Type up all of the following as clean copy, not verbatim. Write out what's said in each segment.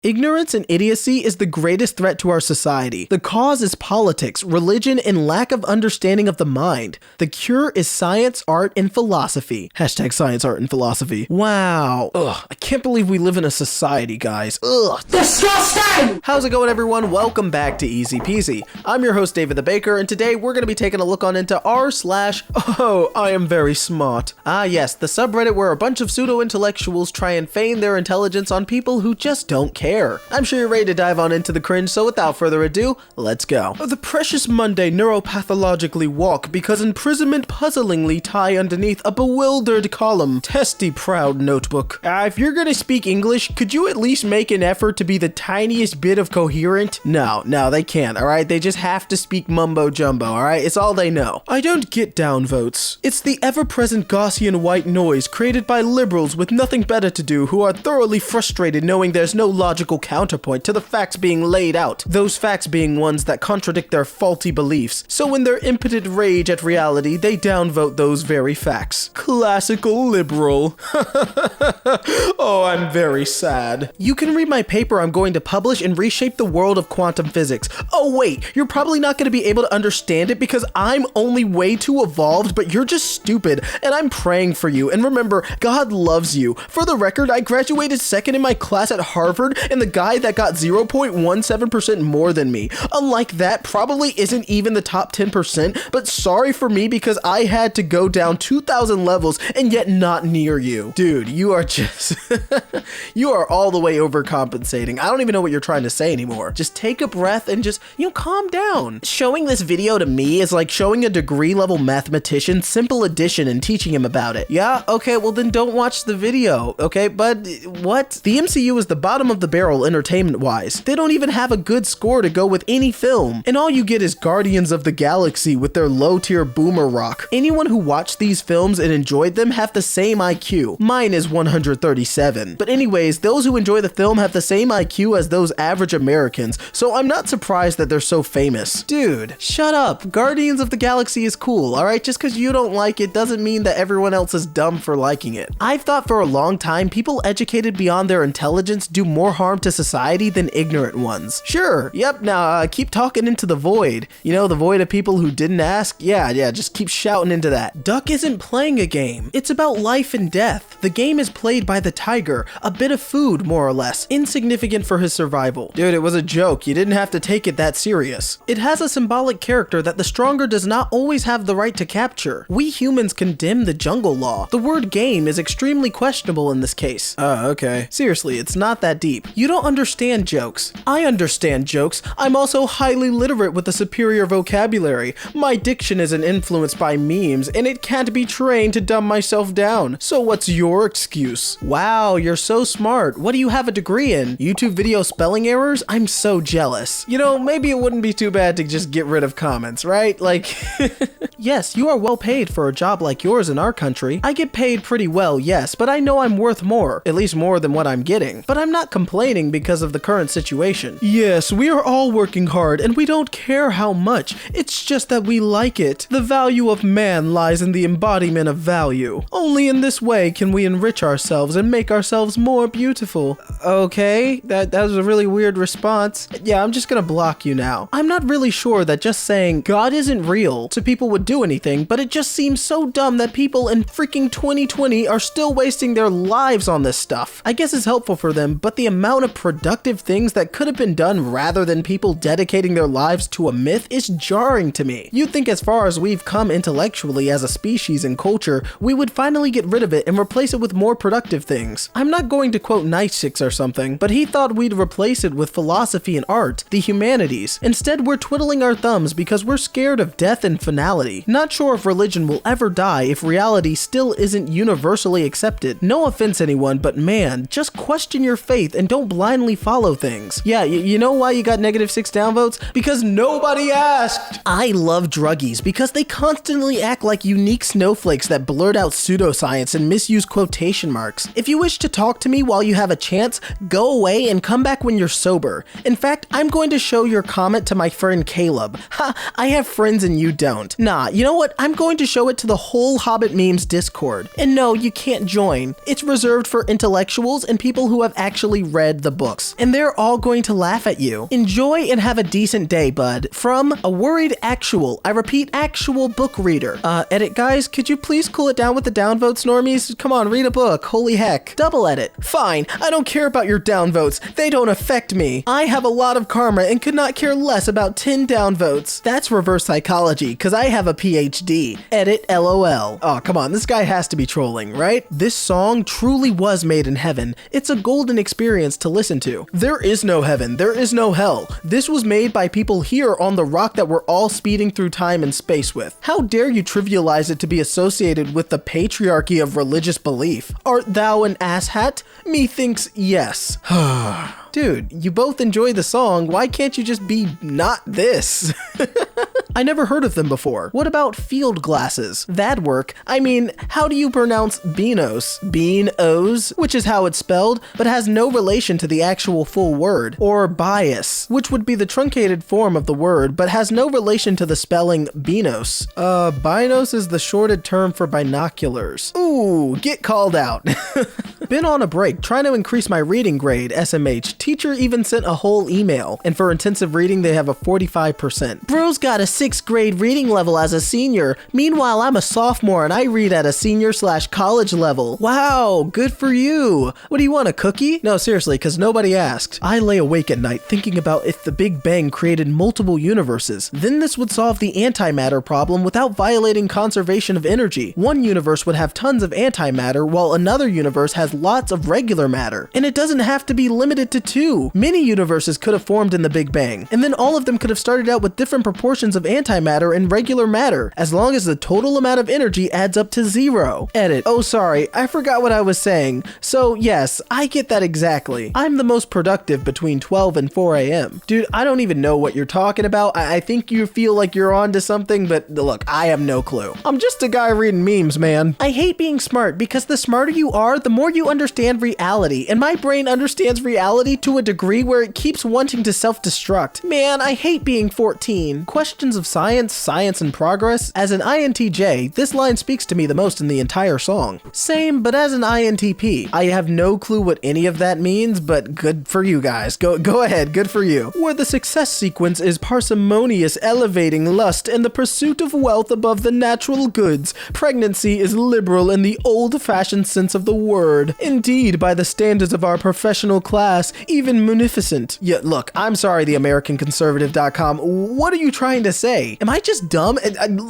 Ignorance and idiocy is the greatest threat to our society. The cause is politics, religion, and lack of understanding of the mind. The cure is science, art, and philosophy. Hashtag science, art, and philosophy. Wow. Ugh, I can't believe we live in a society, guys. Ugh. Disgusting! How's it going, everyone? Welcome back to Easy Peasy. I'm your host, David the Baker, and today we're going to be taking a look on into r/Iamverysmart. Ah, yes, the subreddit where a bunch of pseudo-intellectuals try and feign their intelligence on people who just don't care. I'm sure you're ready to dive on into the cringe, so without further ado, let's go. The precious Monday neuropathologically walk because imprisonment puzzlingly tie underneath a bewildered column. Testy proud notebook. If you're gonna speak English, could you at least make an effort to be the tiniest bit of coherent? No, they can't, alright? They just have to speak mumbo jumbo, alright? It's all they know. I don't get downvotes. It's the ever-present Gaussian white noise created by liberals with nothing better to do who are thoroughly frustrated knowing there's no logical counterpoint to the facts being laid out, those facts being ones that contradict their faulty beliefs. So in their impotent rage at reality, they downvote those very facts. Classical liberal. Oh, I'm very sad. You can read my paper I'm going to publish and reshape the world of quantum physics. Oh wait, you're probably not going to be able to understand it because I'm only way too evolved, but you're just stupid, and I'm praying for you. And remember, God loves you. For the record, I graduated second in my class at Harvard, and the guy that got 0.17% more than me, unlike that, probably isn't even the top 10%, but sorry for me because I had to go down 2,000 levels and yet not near you. Dude, you are just, you are all the way overcompensating. I don't even know what you're trying to say anymore. Just take a breath and just, calm down. Showing this video to me is like showing a degree level mathematician simple addition and teaching him about it. Yeah, okay, well then don't watch the video, okay? But what? The MCU is the bottom of the barrel entertainment-wise. They don't even have a good score to go with any film, and all you get is Guardians of the Galaxy with their low-tier boomer rock. Anyone who watched these films and enjoyed them have the same IQ. Mine is 137. But anyways, those who enjoy the film have the same IQ as those average Americans, so I'm not surprised that they're so famous. Dude, shut up. Guardians of the Galaxy is cool, alright? Just because you don't like it doesn't mean that everyone else is dumb for liking it. I've thought for a long time people educated beyond their intelligence do more harm to society than ignorant ones. Sure, yep, now keep talking into the void. You know, the void of people who didn't ask? Yeah, just keep shouting into that. Duck isn't playing a game. It's about life and death. The game is played by the tiger, a bit of food, more or less, insignificant for his survival. Dude, it was a joke. You didn't have to take it that serious. It has a symbolic character that the stronger does not always have the right to capture. We humans condemn the jungle law. The word game is extremely questionable in this case. Okay. Seriously, it's not that deep. You don't understand jokes. I understand jokes. I'm also highly literate with a superior vocabulary. My diction isn't influenced by memes, and it can't be trained to dumb myself down. So what's your excuse? Wow, you're so smart. What do you have a degree in? YouTube video spelling errors? I'm so jealous. Maybe it wouldn't be too bad to just get rid of comments, right? Like, yes, you are well paid for a job like yours in our country. I get paid pretty well, yes, but I know I'm worth more, at least more than what I'm getting. But I'm not complaining because of the current situation. Yes, we are all working hard and we don't care how much. It's just that we like it. The value of man lies in the embodiment of value. Only in this way can we enrich ourselves and make ourselves more beautiful. Okay, that was a really weird response. Yeah, I'm just gonna block you now. I'm not really sure that just saying God isn't real to people would do anything, but it just seems so dumb that people in freaking 2020 are still wasting their lives on this stuff. I guess it's helpful for them, but the amount of productive things that could have been done rather than people dedicating their lives to a myth is jarring to me. You'd think as far as we've come intellectually as a species and culture, we would finally get rid of it and replace it with more productive things. I'm not going to quote Nietzsche or something, but he thought we'd replace it with philosophy and art, the humanities. Instead, we're twiddling our thumbs because we're scared of death and finality. Not sure if religion will ever die if reality still isn't universally accepted. No offense anyone, but man, just question your faith and don't blindly follow things. Yeah, you know why you got -6 downvotes? Because nobody asked. I love druggies because they constantly act like unique snowflakes that blurt out pseudoscience and misuse quotation marks. If you wish to talk to me while you have a chance, go away and come back when you're sober. In fact, I'm going to show your comment to my friend Caleb. Ha, I have friends and you don't. Nah, you know what? I'm going to show it to the whole Hobbit Memes Discord. And no, you can't join. It's reserved for intellectuals and people who have actually read read the books, and they're all going to laugh at you. Enjoy and have a decent day, bud. From a worried actual, I repeat, actual book reader. Edit, guys, could you please cool it down with the downvotes, normies? Come on, read a book. Holy heck. Double edit. Fine, I don't care about your downvotes. They don't affect me. I have a lot of karma and could not care less about 10 downvotes. That's reverse psychology, because I have a PhD. Edit, LOL. Oh, come on, this guy has to be trolling, right? This song truly was made in heaven. It's a golden experience to listen to. There is no heaven. There is no hell. This was made by people here on the rock that we're all speeding through time and space with. How dare you trivialize it to be associated with the patriarchy of religious belief? Art thou an asshat? Methinks yes. Dude, you both enjoy the song, why can't you just be not this? I never heard of them before. What about field glasses? That'd work. I mean, how do you pronounce Beanos? Bean-O's, which is how it's spelled, but has no relation to the actual full word. Or bias, which would be the truncated form of the word, but has no relation to the spelling Beanos. Binos is the shorted term for binoculars. Ooh, get called out. Been on a break, trying to increase my reading grade, SMH. Teacher even sent a whole email, and for intensive reading they have a 45%. Bro's got a 6th grade reading level as a senior. Meanwhile, I'm a sophomore and I read at a senior/college level. Wow, good for you. What do you want, a cookie? No, seriously, because nobody asked. I lay awake at night thinking about if the Big Bang created multiple universes. Then this would solve the antimatter problem without violating conservation of energy. One universe would have tons of antimatter while another universe has lots of regular matter. And it doesn't have to be limited to 2. Many universes could have formed in the Big Bang, and then all of them could have started out with different proportions of antimatter and regular matter, as long as the total amount of energy adds up to 0. Edit. Oh, sorry, I forgot what I was saying. So yes, I get that exactly. I'm the most productive between 12 and 4 a.m. Dude, I don't even know what you're talking about. I think you feel like you're onto something, but look, I have no clue. I'm just a guy reading memes, man. I hate being smart because the smarter you are, the more you understand reality, and my brain understands reality to a degree where it keeps wanting to self-destruct. Man, I hate being 14. Questions of science, science and progress. As an INTJ, this line speaks to me the most in the entire song. Same, but as an INTP, I have no clue what any of that means, but good for you guys. Go ahead, good for you. Where the success sequence is parsimonious, elevating lust and the pursuit of wealth above the natural goods. Pregnancy is liberal in the old-fashioned sense of the word. Indeed, by the standards of our professional class, even munificent. Yeah, look, I'm sorry, the AmericanConservative.com. What are you trying to say? Am I just dumb?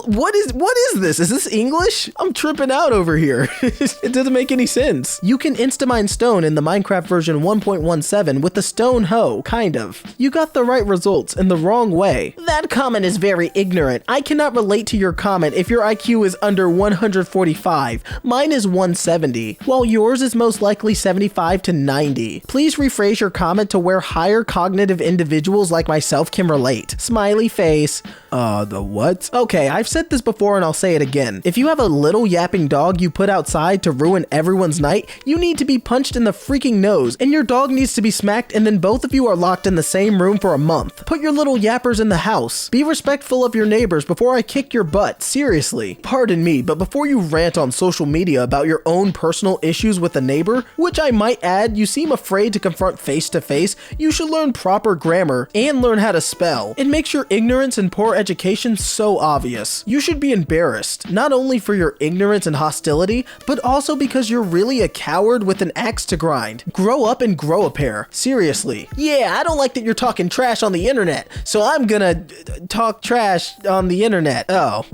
What is this? Is this English? I'm tripping out over here. It doesn't make any sense. You can instamine stone in the Minecraft version 1.17 with the stone hoe, kind of. You got the right results in the wrong way. That comment is very ignorant. I cannot relate to your comment if your IQ is under 145. Mine is 170, while yours is most likely 75 to 90. Please rephrase your comment to where higher cognitive individuals like myself can relate. Smiley face. The what? Okay, I've said this before and I'll say it again. If you have a little yapping dog you put outside to ruin everyone's night, you need to be punched in the freaking nose, and your dog needs to be smacked, and then both of you are locked in the same room for a month. Put your little yappers in the house. Be respectful of your neighbors before I kick your butt, seriously. Pardon me, but before you rant on social media about your own personal issues with a neighbor, which I might add you seem afraid to confront face to face, you should learn proper grammar and learn how to spell. It makes your ignorance and poor education so obvious. You should be embarrassed, not only for your ignorance and hostility, but also because you're really a coward with an axe to grind. Grow up and grow a pair. Seriously. Yeah, I don't like that you're talking trash on the internet, so I'm gonna talk trash on the internet. Oh.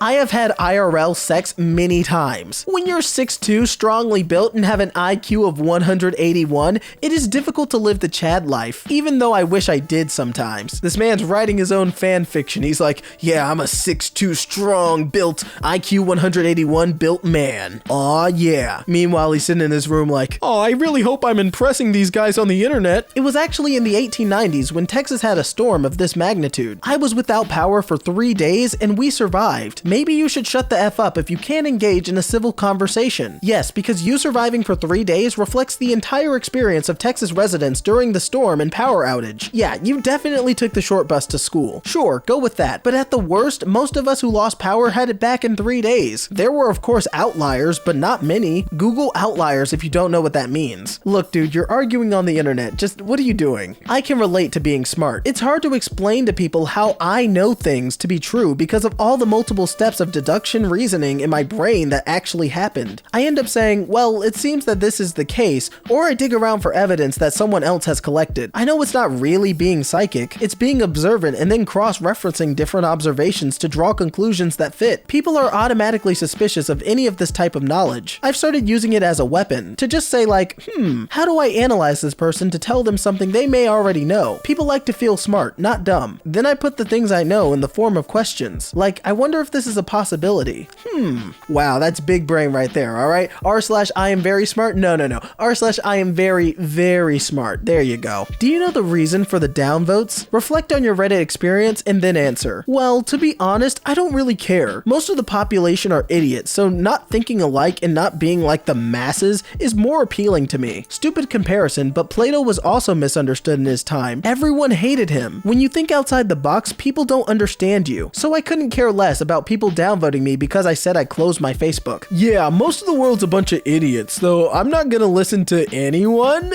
I have had IRL sex many times. When you're 6'2", strongly built, and have an IQ of 181, it is difficult to live the Chad life, even though I wish I did sometimes. This man's writing his own fan fiction. He's like, yeah, I'm a 6'2", strong built, IQ 181 built man. Aw, yeah. Meanwhile, he's sitting in his room like, oh, I really hope I'm impressing these guys on the internet. It was actually in the 1890s when Texas had a storm of this magnitude. I was without power for 3 days and we survived. maybe you should shut the F up if you can't engage in a civil conversation. Yes, because you surviving for 3 days reflects the entire experience of Texas residents during the storm and power outage. Yeah, you definitely took the short bus to school. Sure, go with that. But at the worst, most of us who lost power had it back in 3 days. There were of course outliers, but not many. Google outliers if you don't know what that means. Look dude, you're arguing on the internet. Just what are you doing? I can relate to being smart. It's hard to explain to people how I know things to be true because of all the multiple steps of deduction reasoning in my brain that actually happened. I end up saying, well, it seems that this is the case, or I dig around for evidence that someone else has collected. I know it's not really being psychic, it's being observant and then cross-referencing different observations to draw conclusions that fit. People are automatically suspicious of any of this type of knowledge. I've started using it as a weapon, to just say like, how do I analyze this person to tell them something they may already know? People like to feel smart, not dumb. Then I put the things I know in the form of questions. Like, I wonder if this is a possibility. Wow, that's big brain right there, alright? r/Iamverysmart? No. r/Iamvery smart. There you go. Do you know the reason for the downvotes? Reflect on your Reddit experience and then answer. Well, to be honest, I don't really care. Most of the population are idiots, so not thinking alike and not being like the masses is more appealing to me. Stupid comparison, but Plato was also misunderstood in his time. Everyone hated him. When you think outside the box, people don't understand you. So I couldn't care less about people downvoting me because I said I closed my Facebook. Yeah, most of the world's a bunch of idiots, though I'm not gonna listen to anyone.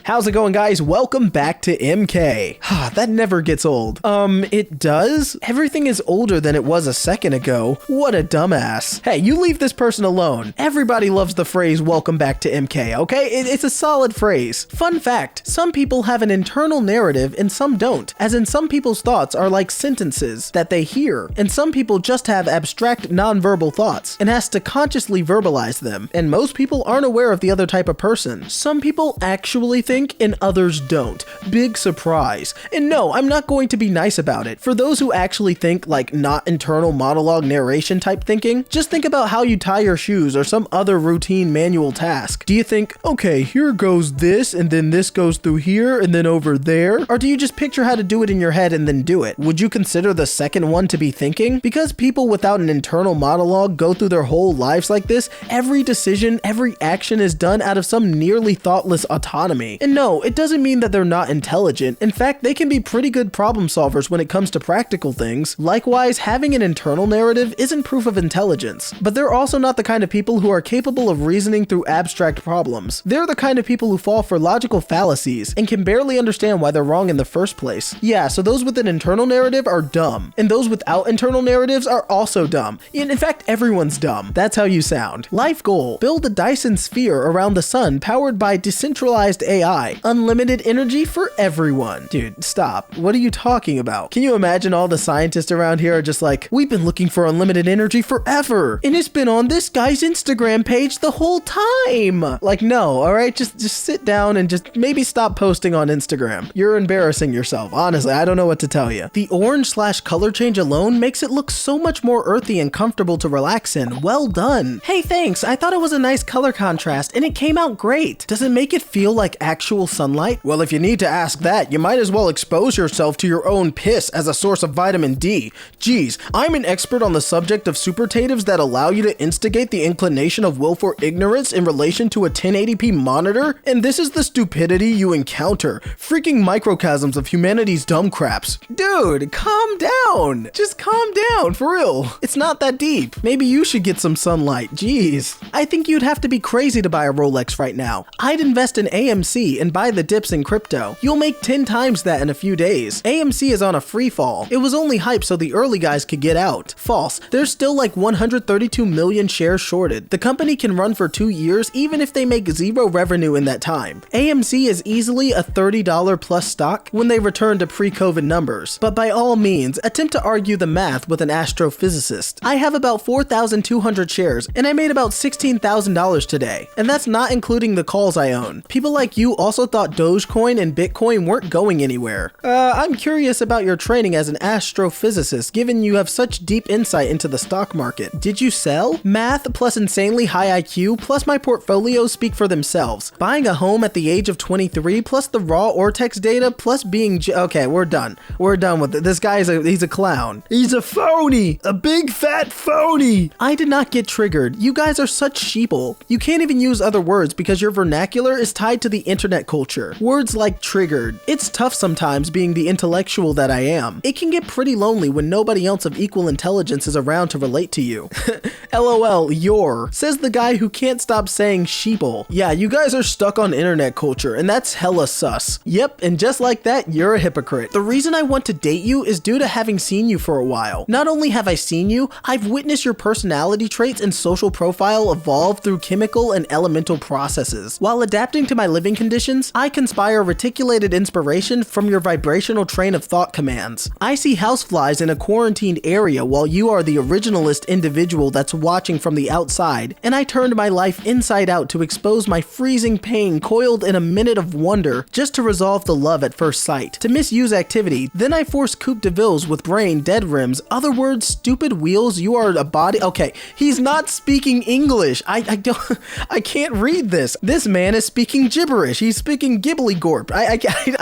How's it going, guys? Welcome back to MK. That never gets old. It does? Everything is older than it was a second ago. What a dumbass. Hey, you leave this person alone. Everybody loves the phrase, welcome back to MK, okay? It's a solid phrase. Fun fact, some people have an internal narrative and some don't, as in some people's thoughts are like sentences that they hear, and some people just have abstract non-verbal thoughts and has to consciously verbalize them, and most people aren't aware of the other type of person. Some people actually think and others don't. Big surprise. And no, I'm not going to be nice about it. For those who actually think like not internal monologue narration type thinking, just think about how you tie your shoes or some other routine manual task. Do you think, okay, here goes this and then this goes through here and then over there? Or do you just picture how to do it in your head and then do it? Would you consider the second one to be thinking? Because people without an internal monologue go through their whole lives like this, every decision, every action is done out of some nearly thoughtless autonomy. And no, it doesn't mean that they're not intelligent. In fact, they can be pretty good problem solvers when it comes to practical things. Likewise, having an internal narrative isn't proof of intelligence. But they're also not the kind of people who are capable of reasoning through abstract problems. They're the kind of people who fall for logical fallacies and can barely understand why they're wrong in the first place. Yeah, so those with an internal narrative are dumb. And those without internal narratives are also dumb. In fact, everyone's dumb. That's how you sound. Life goal: build a Dyson sphere around the sun powered by decentralized AI. Unlimited energy for everyone. Dude, stop. What are you talking about? Can you imagine all the scientists around here are just like, we've been looking for unlimited energy forever, and it's been on this guy's Instagram page the whole time. Like, no, all right? Just sit down and just maybe stop posting on Instagram. You're embarrassing yourself. Honestly, I don't know what to tell you. The orange/color change alone makes it look so much more earthy and comfortable to relax in. Well done. Hey, thanks. I thought it was a nice color contrast and it came out great. Does it make it feel like actual sunlight? Well, if you need to ask that, you might as well expose yourself to your own piss as a source of vitamin D. Geez, I'm an expert on the subject of supertatives that allow you to instigate the inclination of willful ignorance in relation to a 1080p monitor, and this is the stupidity you encounter. Freaking microcosms of humanity's dumb craps. Dude, calm down. Just calm down, for real. It's not that deep. Maybe you should get some sunlight. Jeez. I think you'd have to be crazy to buy a Rolex right now. I'd invest in AMC and buy the dips in crypto. You'll make 10 times that in a few days. AMC is on a free fall. It was only hype so the early guys could get out. False. There's still like 132 million shares shorted. The company can run for 2 years even if they make zero revenue in that time. AMC is easily a $30 plus stock when they return to pre-COVID numbers. But by all means, attempt to argue the math with an astrophysicist. I have about 4,200 shares and I made about $16,000 today. And that's not including the calls I own. People like you You also thought Dogecoin and Bitcoin weren't going anywhere. I'm curious about your training as an astrophysicist, given you have such deep insight into the stock market. Did you sell? Math plus insanely high IQ plus my portfolio speak for themselves. Buying a home at the age of 23 plus the raw Ortex data plus being okay, we're done. We're done with it. This guy he's a clown. He's a phony. A big fat phony. I did not get triggered. You guys are such sheeple. You can't even use other words because your vernacular is tied to the internet culture. Words like triggered. It's tough sometimes being the intellectual that I am. It can get pretty lonely when nobody else of equal intelligence is around to relate to you. LOL, says the guy who can't stop saying sheeple. Yeah, you guys are stuck on internet culture, and that's hella sus. Yep, and just like that, you're a hypocrite. The reason I want to date you is due to having seen you for a while. Not only have I seen you, I've witnessed your personality traits and social profile evolve through chemical and elemental processes. While adapting to my living conditions, I conspire reticulated inspiration from your vibrational train of thought commands. I see houseflies in a quarantined area while you are the originalist individual that's watching from the outside, and I turned my life inside out to expose my freezing pain coiled in a minute of wonder just to resolve the love at first sight. To misuse activity, then I force Coupe de Villes with brain dead rims. Other words, stupid wheels, you are a body. Okay, he's not speaking English. I can't read this. This man is speaking gibberish. He's speaking gibbly-gorp. I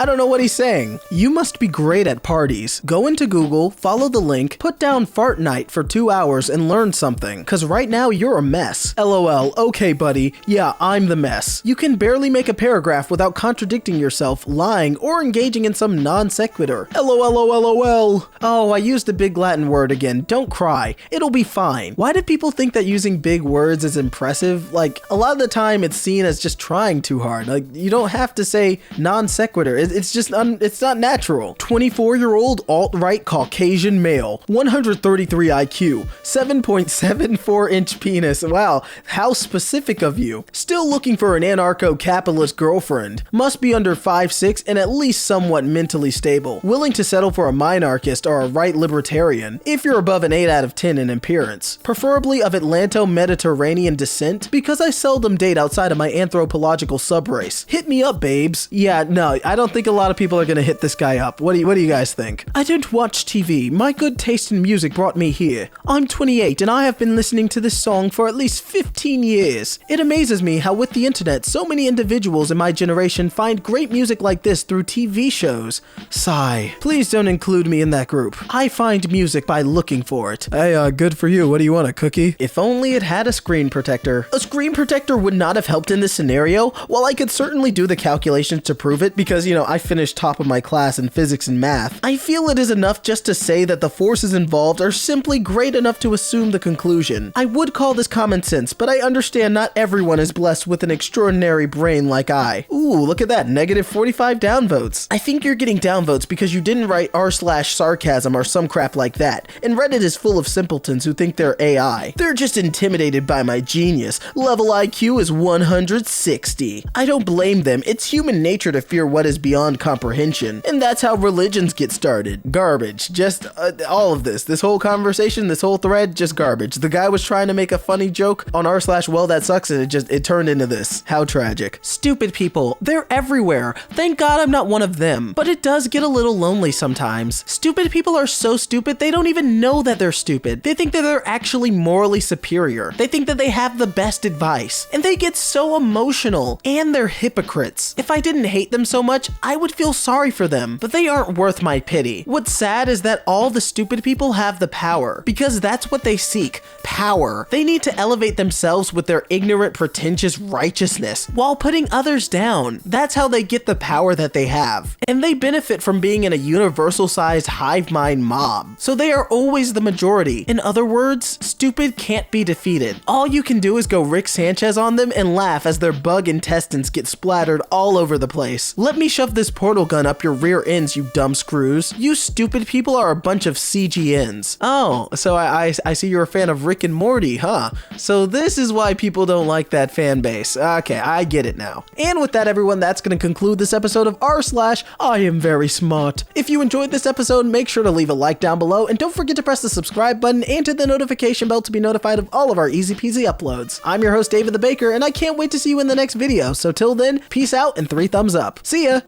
don't know what he's saying. You must be great at parties. Go into Google, follow the link, put down fart night for 2 hours and learn something, cause right now you're a mess. LOL, okay buddy, yeah, I'm the mess. You can barely make a paragraph without contradicting yourself, lying, or engaging in some non sequitur. LOL. Oh, I used a big Latin word again. Don't cry. It'll be fine. Why do people think that using big words is impressive? Like, a lot of the time it's seen as just trying too hard. Like, you don't have to say non sequitur. It's just, it's not natural. 24-year-old alt-right Caucasian male, 133 IQ, 7.74-inch penis. Wow, how specific of you. Still looking for an anarcho-capitalist girlfriend. Must be under 5'6" and at least somewhat mentally stable. Willing to settle for a minarchist or a right libertarian, if you're above an 8 out of 10 in appearance. Preferably of Atlanto-Mediterranean descent, because I seldom date outside of my anthropological subrace. Hit me up, babes. Yeah, no, I don't think a lot of people are gonna hit this guy up. What do you guys think? I don't watch TV. My good taste in music brought me here. I'm 28 and I have been listening to this song for at least 15 years. It amazes me how with the internet, so many individuals in my generation find great music like this through TV shows. Sigh. Please don't include me in that group. I find music by looking for it. Hey, good for you. What do you want, a cookie? If only it had a screen protector. A screen protector would not have helped in this scenario. While I could certainly do the calculations to prove it because, I finished top of my class in physics and math, I feel it is enough just to say that the forces involved are simply great enough to assume the conclusion. I would call this common sense, but I understand not everyone is blessed with an extraordinary brain like I. Ooh, look at that, -45 downvotes. I think you're getting downvotes because you didn't write r/sarcasm or some crap like that, and Reddit is full of simpletons who think they're AI. They're just intimidated by my genius. Level IQ is 160. I don't blame them. It's human nature to fear what is beyond comprehension, and that's how religions get started. Garbage. Just all of this whole conversation, this whole thread, just garbage. The guy was trying to make a funny joke on r/well that sucks, and it turned into this. How tragic. Stupid people. They're everywhere. Thank God I'm not one of them. But it does get a little lonely sometimes. Stupid people are so stupid they don't even know that they're stupid. They think that they're actually morally superior. They think that they have the best advice. And they get so emotional. And they're hypocrites. If I didn't hate them so much, I would feel sorry for them. But they aren't worth my pity. What's sad is that all the stupid people have the power. Because that's what they seek. Power. They need to elevate themselves with their ignorant, pretentious righteousness while putting others down. That's how they get the power that they have. And they benefit from being in a universal-sized hive mind mob. So they are always the majority. In other words, stupid can't be defeated. All you can do is go Rick Sanchez on them and laugh as their bug intestines get splattered all over the place. Let me shove this portal gun up your rear ends, you dumb screws. You stupid people are a bunch of CGNs. Oh, so I see you're a fan of Rick and Morty, huh? So this is why people don't like that fan base. Okay, I get it now. And with that, everyone, that's going to conclude this episode of r/IamVerySmart. If you enjoyed this episode, make sure to leave a like down below, and don't forget to press the subscribe button and hit the notification bell to be notified of all of our easy peasy uploads. I'm your host, David the Baker, and I can't wait to see you in the next video. So till then, Peace out and 3 thumbs up. See ya!